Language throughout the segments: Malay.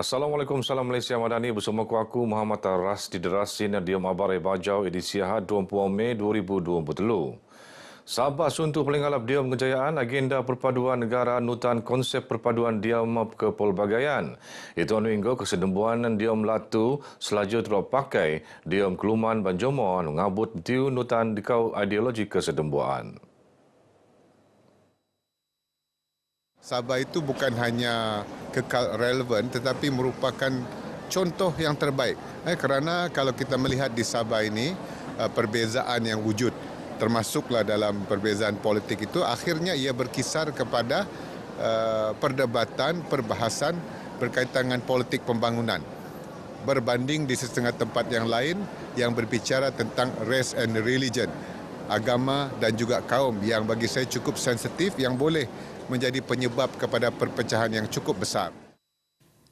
Assalamualaikum, salam Malaysia Madani. Bersama aku Muhammad Ras di Derasin Diam Abarai Bajau edisi Ahad 20 Mei 2023. Sabah suntuk paling alap diam kejayaan agenda perpaduan negara nutan konsep perpaduan diam kepelbagaian. Itu minggu kesedembuan diam latu selaju terlalu pakai diam keluman Banjomo ngabut tiu nutan dikau ideologi kesedembuan. Sabah itu bukan hanya kekal relevan tetapi merupakan contoh yang terbaik. Kerana kalau kita melihat di Sabah ini perbezaan yang wujud termasuklah dalam perbezaan politik itu akhirnya ia berkisar kepada perdebatan, perbahasan berkaitan dengan politik pembangunan. Berbanding di setengah tempat yang lain yang berbicara tentang race and religion, agama dan juga kaum yang bagi saya cukup sensitif yang boleh menjadi penyebab kepada perpecahan yang cukup besar.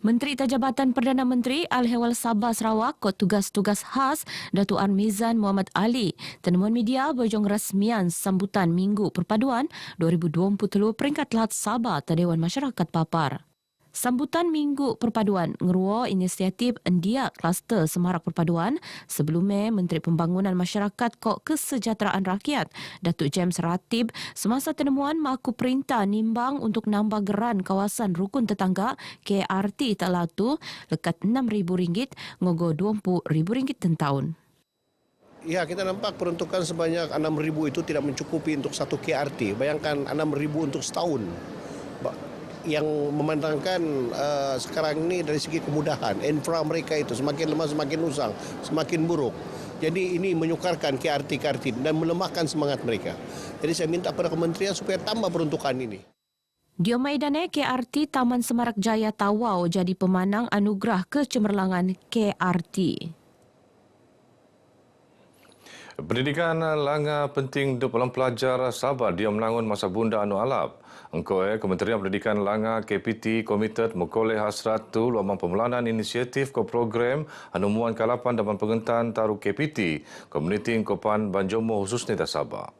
Menteri Tajabatan Perdana Menteri Al-Hewal Sabah Sarawak Kod Tugas-Tugas Khas Datuk Armizan Muhammad Ali temuan media berjong rasmian sambutan Minggu Perpaduan 2023 peringkat Lat Sabah Dewan Masyarakat Papar. Sambutan Minggu Perpaduan ngeruo inisiatif Endia Kluster Semarak Perpaduan sebelumnya Menteri Pembangunan Masyarakat Kok Kesejahteraan Rakyat Datuk James Ratib semasa temuan maku perintah nimbang untuk nambah geran kawasan rukun tetangga KRT Talatu lekat RM6,000 ngogo RM20,000 tentahun. Ya, kita nampak peruntukan sebanyak 6,000 itu tidak mencukupi untuk satu KRT. Bayangkan 6,000 untuk setahun. Yang memandangkan sekarang ini dari segi kemudahan, infra mereka itu semakin lemah, semakin usang, semakin buruk. Jadi ini menyukarkan KRT dan melemahkan semangat mereka. Jadi saya minta pada kementerian supaya tambah peruntukan ini. Di Maidane KRT Taman Semarak Jaya Tawau jadi pemanang anugerah kecemerlangan KRT. Pendidikan langa penting untuk pelajar Sabah dia melangun masa bunda anu alap. Kementerian Pendidikan Langa KPT komited mengkoleh hasrat tu luaman pemulanan inisiatif ke program anu muan kalapan dalam pengentan taru KPT komuniti Kopan Banjomo khususnya di Sabah.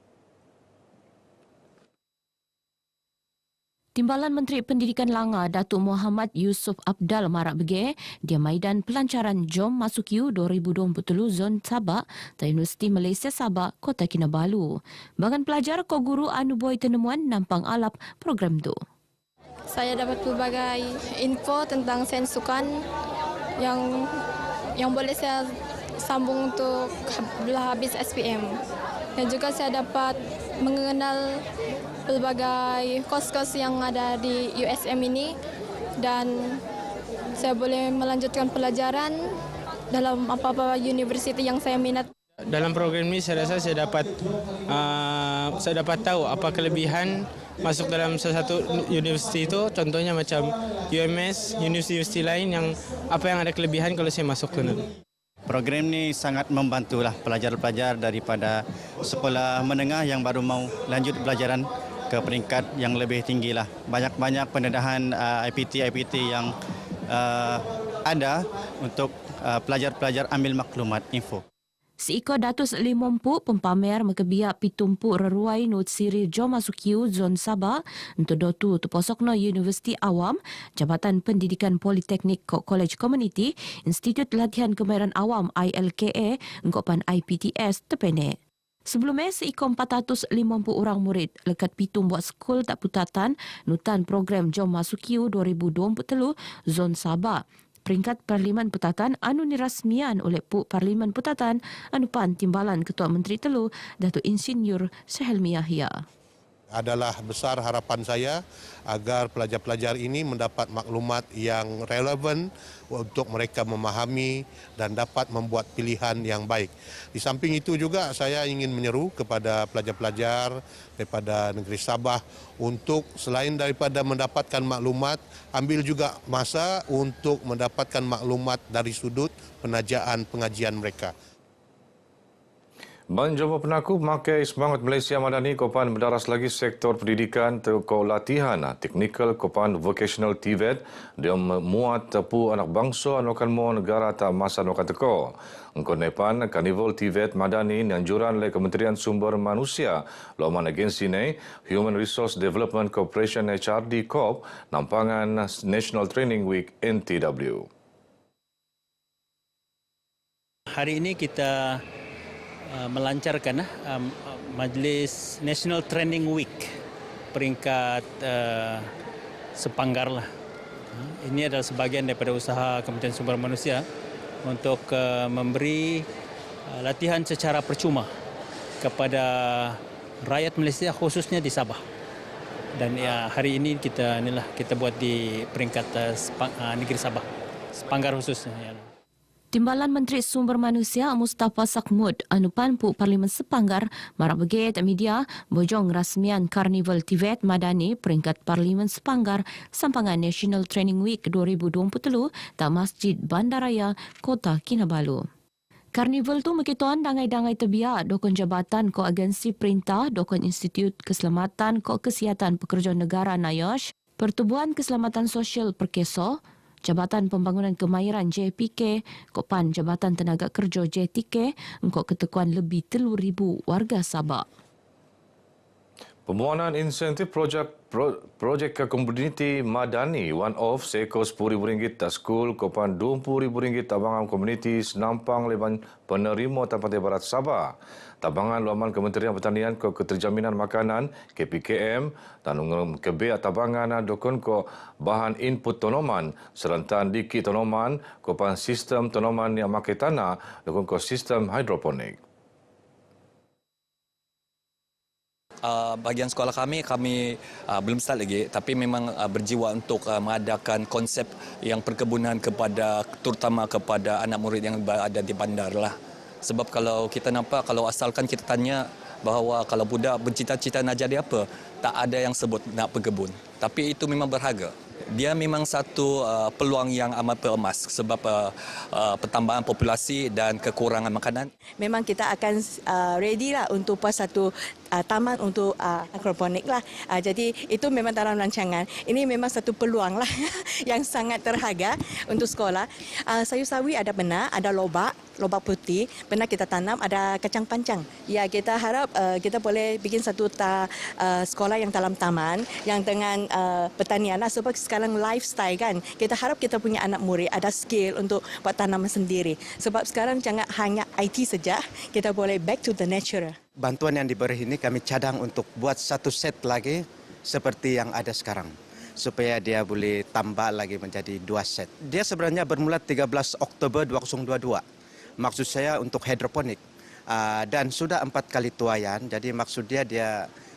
Timbalan Menteri Pendidikan Langa Datuk Muhammad Yusof Abdal marak bege dia maidan pelancaran Jom Masuk U 2023 Zon Sabah di Universiti Malaysia Sabah Kota Kinabalu. Bagan pelajar ko guru anu boy tenemuan nampang alap program tu. Saya dapat pelbagai info tentang sains sukan yang boleh saya sambung untuk belah habis SPM. Dan juga saya dapat mengenal pelbagai kos-kos yang ada di USM ini dan saya boleh melanjutkan pelajaran dalam apa-apa universiti yang saya minat. Dalam program ini saya rasa saya dapat tahu apa kelebihan masuk dalam salah satu universiti itu, contohnya macam UMS, universiti lain yang apa yang ada kelebihan kalau saya masuk ke sana. Program ini sangat membantulah pelajar-pelajar daripada sekolah menengah yang baru mau lanjut pelajaran ke peringkat yang lebih tinggi lah. Banyak-banyak pendedahan IPT yang ada untuk pelajar-pelajar ambil maklumat info. Seiko Datus Limompu pempamer mekebiak pitumpu reruai not siri Jom Masuk U Zon Sabah untuk dotu tuposokno Universiti Awam, Jabatan Pendidikan Politeknik College Community, Institut Latihan Kemahiran Awam ILKA, engkopan IPTS tepene. Sebelumnya, seiko 450 orang murid lekat pitung buat skul tak putatan nutan program Jom Masuk U 2023 Zon Sabah. Peringkat Parlimen Putatan anu nirasmian oleh Parlimen Putatan anu pan timbalan Ketua Menteri Telu Datuk Insinyur Sehelmi Yahya. Adalah besar harapan saya agar pelajar-pelajar ini mendapat maklumat yang relevan untuk mereka memahami dan dapat membuat pilihan yang baik. Di samping itu juga saya ingin menyeru kepada pelajar-pelajar daripada negeri Sabah untuk selain daripada mendapatkan maklumat, ambil juga masa untuk mendapatkan maklumat dari sudut penajaan pengajian mereka. Menjumpa penaku memakai semangat Malaysia Madani, Kopan mendaras lagi sektor pendidikan ko latihan teknikal Kopan vocational TVET dia memuat tepu anak bangsa anukan mo negara tak masa anukan teko. Engkau nepan Karnival TVET Madani anjuran oleh Kementerian Sumber Manusia lawan agensi ni Human Resource Development Corporation HRD Corp nampangan National Training Week NTW. Hari ini kita melancarkan Majlis National Training Week peringkat Sepanggar lah. Ini adalah sebahagian daripada usaha Kementerian Sumber Manusia untuk memberi latihan secara percuma kepada rakyat Malaysia khususnya di Sabah. Dan hari ini kita buat di peringkat negeri Sabah, Sepanggar khususnya. Timbalan Menteri Sumber Manusia Mustafa Sakmud anupan pu Parlimen Sepanggar marak beget media bojong rasmian Karnival TVET Madani peringkat Parlimen Sepanggar sampangan National Training Week 2023 ta Masjid Bandaraya Kota Kinabalu. Karnival tu mekituan dangai-dangai tebiak dokon jabatan ko agensi perintah dokon Institut Keselamatan ko Kesihatan Pekerja Negara NIOSH, Pertubuhan Keselamatan Sosial Perkeso, Jabatan Pembangunan Kemahiran JPK, Kopan Jabatan Tenaga Kerja JTK, engkau ketekuan lebih 3,000 warga Sabah. Permohonan insentif projek komuniti Madani one-off seekor RM10,000 tak skul Kopan RM20,000 tabangan komuniti senampang leban penerima Tampatan Barat Sabah. Tabangan luaman Kementerian Pertanian ko Keterjaminan Makanan KPKM dan kebea tabangan dokon ko bahan input tanaman serentan dikit tanaman Kopan sistem tanaman yang makai tanah dokon ko sistem hidroponik. Bahagian sekolah kami belum start lagi, tapi memang berjiwa untuk mengadakan konsep yang perkebunan terutama kepada anak murid yang berada di bandar lah. Sebab kalau kita nampak, kalau asalkan kita tanya bahawa kalau budak bercita-cita nak jadi apa, tak ada yang sebut nak berkebun. Tapi itu memang berharga. Dia memang satu peluang yang amat emas sebab pertambahan populasi dan kekurangan makanan. Memang kita akan ready lah untuk buat satu taman untuk aquaponik lah. Jadi itu memang dalam rancangan. Ini memang satu peluang lah yang sangat terharga untuk sekolah. Sayur sawi ada benar, ada lobak putih. Benar kita tanam, ada kacang pancang. Ya, kita harap kita boleh bikin satu sekolah yang dalam taman, yang dengan pertanian lah. Sebab sekarang lifestyle kan. Kita harap kita punya anak murid ada skill untuk buat tanaman sendiri. Sebab sekarang jangan hanya IT saja, kita boleh back to the natural. Bantuan yang diberi ini kami cadang untuk buat satu set lagi seperti yang ada sekarang. Supaya dia boleh tambah lagi menjadi 2 set. Dia sebenarnya bermula 13 Oktober 2022. Maksud saya untuk hidroponik. Dan sudah 4 kali tuaian. Jadi maksud dia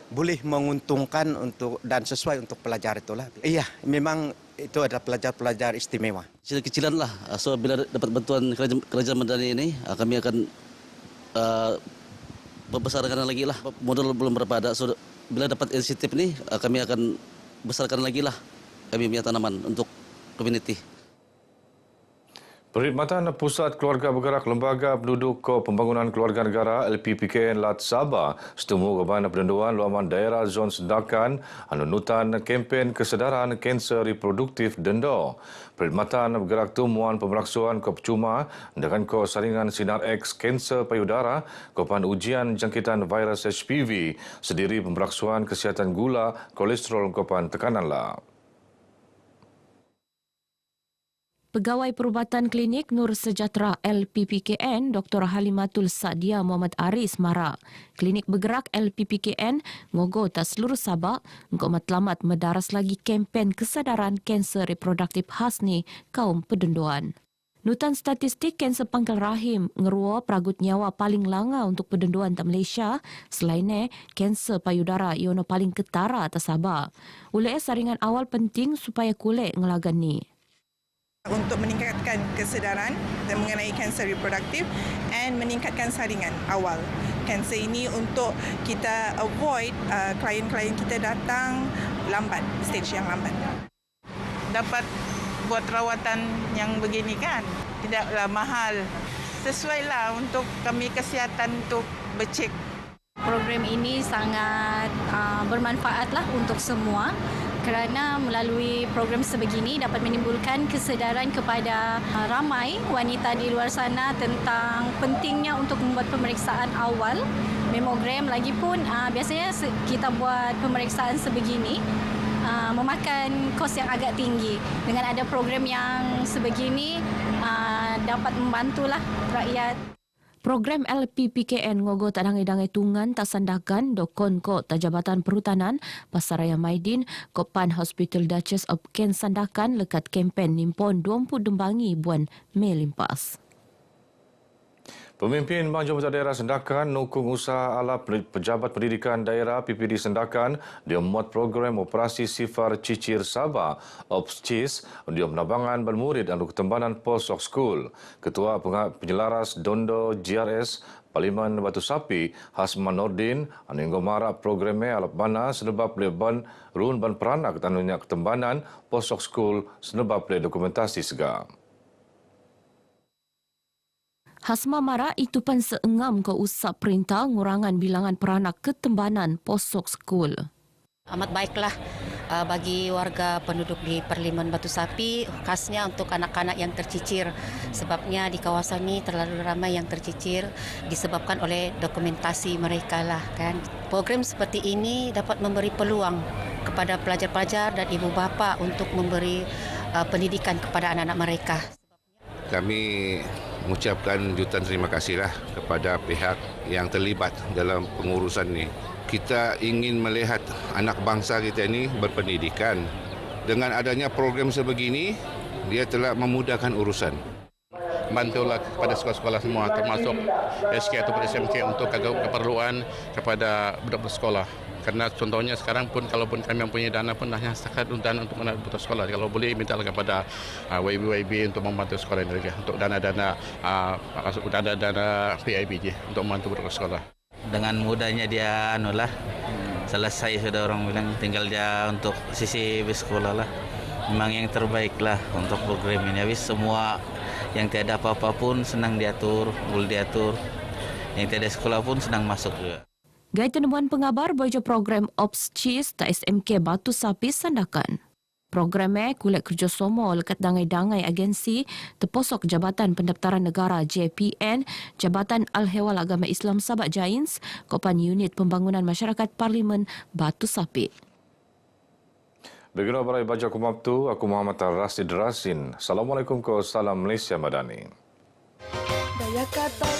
boleh menguntungkan untuk dan sesuai untuk pelajar itulah. Iya, memang itu adalah pelajar-pelajar istimewa. Kecil-kecilan lah. So bila dapat bantuan kerajaan Madani ini, kami akan membesarkan lagi lah. Modal belum berapa ada. So bila dapat insentif ini, kami akan besarkan lagi lah kami punya tanaman untuk komuniti. Perkhidmatan Pusat Keluarga Bergerak Lembaga Penduduk Ko Pembangunan Keluarga Negara LPPKN Lat Sabah setemu kepada penentuan luaman daerah zon sedakan anunutan kempen kesedaran kanser reproduktif denda. Perkhidmatan bergerak tumuan pemeraksuan ko percuma dengan ko saringan sinar X kanser payudara kopan ujian jangkitan virus HPV sendiri pemeraksuan kesihatan gula kolesterol kopan tekanan lah. Pegawai Perubatan Klinik Nur Sejahtera LPPKN Dr. Halimatul Saadia Muhammad Aris marak. Klinik bergerak LPPKN ngogo tak seluruh Sabah untuk matlamat mendaras lagi kempen kesedaran kanser reproduktif khas ni kaum pedenduan. Nutan statistik kanser pangkal rahim ngerua peragut nyawa paling langa untuk pedenduan tak Malaysia. Selainnya, kanser payudara iono paling ketara tak Sabah. Oleh saringan awal penting supaya kulit ngelagan ni. Untuk meningkatkan kesedaran dan mengenai kanser reproduktif dan meningkatkan saringan awal kanser ini untuk kita avoid klien-klien kita datang lambat, stage yang lambat. Dapat buat rawatan yang begini kan, tidaklah mahal. sesuailah untuk kami kesihatan untuk becek. Program ini sangat bermanfaatlah untuk semua kerana melalui program sebegini dapat menimbulkan kesedaran kepada ramai wanita di luar sana tentang pentingnya untuk membuat pemeriksaan awal mamogram. Lagipun biasanya kita buat pemeriksaan sebegini memakan kos yang agak tinggi. Dengan ada program yang sebegini dapat membantulah rakyat. Program LPPKN ngogo tak dangai-dangai tungan tak sandakan dokon ko Tajabatan Perhutanan Pasaraya Maidin Kopan Hospital Duchess of Kent sandakan lekat kempen nimpon 20 dembangi buan Mei limpas. Pemimpin Bang Jabatan Daerah Sandakan nukung usaha ala Pejabat Pendidikan Daerah PPD Sandakan dia muat program operasi sifar cicir Sabah OPSCIS dia penabangan bermurid dan ketembanan Post School. Ketua Penyelaras Dondo GRS Parlimen Batu Sapi Hasman Nordin aninggo marak programnya alap bana sebab leban run ban peranak tanunya ketembanan Post School sebab le dokumentasi segar. Hasma Mara itu pan seengam ke usap perintah ngurangan bilangan peranak ketembanan posok skul. Amat baiklah bagi warga penduduk di Parlimen Batu Sapi, khasnya untuk anak-anak yang tercicir. Sebabnya di kawasan ini terlalu ramai yang tercicir disebabkan oleh dokumentasi mereka lah kan. Program seperti ini dapat memberi peluang kepada pelajar-pelajar dan ibu bapa untuk memberi pendidikan kepada anak-anak mereka. Kami mengucapkan jutaan terima kasihlah kepada pihak yang terlibat dalam pengurusan ini. Kita ingin melihat anak bangsa kita ini berpendidikan. Dengan adanya program sebegini, dia telah memudahkan urusan. Bantulah kepada sekolah-sekolah semua, termasuk SK atau SMK untuk keperluan kepada budak sekolah. Karena contohnya sekarang pun kalaupun kami mempunyai dana pun hanya setakat dana untuk anak budak sekolah. Kalau boleh minta kepada YB untuk membantu sekolah ini untuk dana-dana PIBJ untuk membantu budak sekolah. Dengan mudahnya dia selesai sudah orang bilang, tinggal dia untuk sisi sekolah lah. Memang yang terbaik lah untuk program ini. Habis semua yang tiada apa-apa pun senang diatur, boleh diatur. Yang tiada sekolah pun senang masuk juga. Gai tenemuan pengabar bojo program OPSCIS ta SMK Batu Sapi sandakan. Programnya kulit kerjasama lekat dangai-dangai agensi terposok Jabatan Pendaftaran Negara JPN, Jabatan Al-Hewal Agama Islam Sabak Jains, Kopan Unit Pembangunan Masyarakat Parlimen Batu Sapi. Begini barai baca kumabtu, aku Muhammad Rasid Rasin. Assalamualaikum ko salam Malaysia Madani. Daya kata